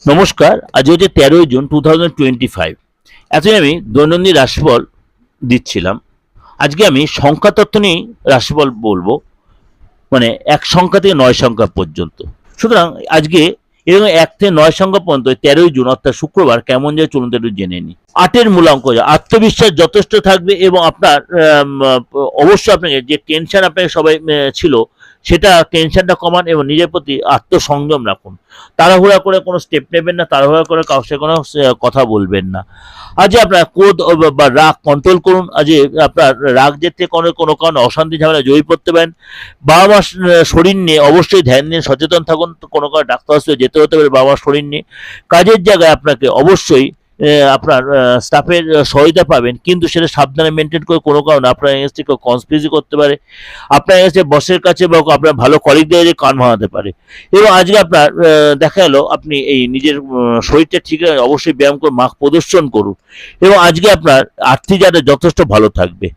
নমস্কার, আজ হচ্ছে 13ই জুন 2025। এতদিন আমি দৈনন্দিন রাশিফল দিচ্ছিলাম। আজকে আমি সংখ্যা তত্ত্ব নিয়ে রাশিফল বলবো, মানে এক সংখ্যা থেকে 9 সংখ্যা পর্যন্ত। সুতরাং আজকে এরকম 1 থেকে 9 সংখ্যা পর্যন্ত 13ই জুন অর্থাৎ শুক্রবার কেমন যায় চলুন একটু জেনে নিই। 8-এর মূলাঙ্ক আত্মবিশ্বাস যথেষ্ট থাকবে এবং আপনার অবশ্যই আপনাকে যে টেনশন আপনাকে সবাই ছিল সেটা টেনশনটা কমান এবং নিজের প্রতি আত্মসংযম রাখুন। তাড়াহুড়া করে কোনো স্টেপ নেবেন না, তাড়াহুড়া করে কারোর সাথে কোনো কথা বলবেন না। আজ আপনার ক্রোধ বা রাগ কন্ট্রোল করুন। আজ আপনার রাগ যেতে কোনো কোনো কারণে অশান্তি ঝামেলা জড়িয়ে পড়তে পারেন। বাবা মার শরীর নিয়ে অবশ্যই ধ্যান দিন, সচেতন থাকুন। কোনো কারণে ডাক্তার হসপিটালে যেতে হতে পারে বাবা মার শরীর নিয়ে। কাজের জায়গায় আপনাকে অবশ্যই আপনার স্টাফের সহায়তা পাবেন, কিন্তু সেটা সাবধানে মেনটেন করে। কোনো কারণে আপনার এগেন্সটে কেউ কনস্পিরেসি করতে পারে, আপনার এগেন্সটে বসের কাছে বা আপনার ভালো কলিগদের কাছে কান ভাঙাতে পারে। এবং আজকে আপনার দেখা গেল আপনি এই নিজের শরীরটা ঠিক রাখতে অবশ্যই ব্যায়াম করে মার্ক প্রদর্শন করুন এবং আজকে আপনার আর্থিক যাতে যথেষ্ট ভালো থাকবে।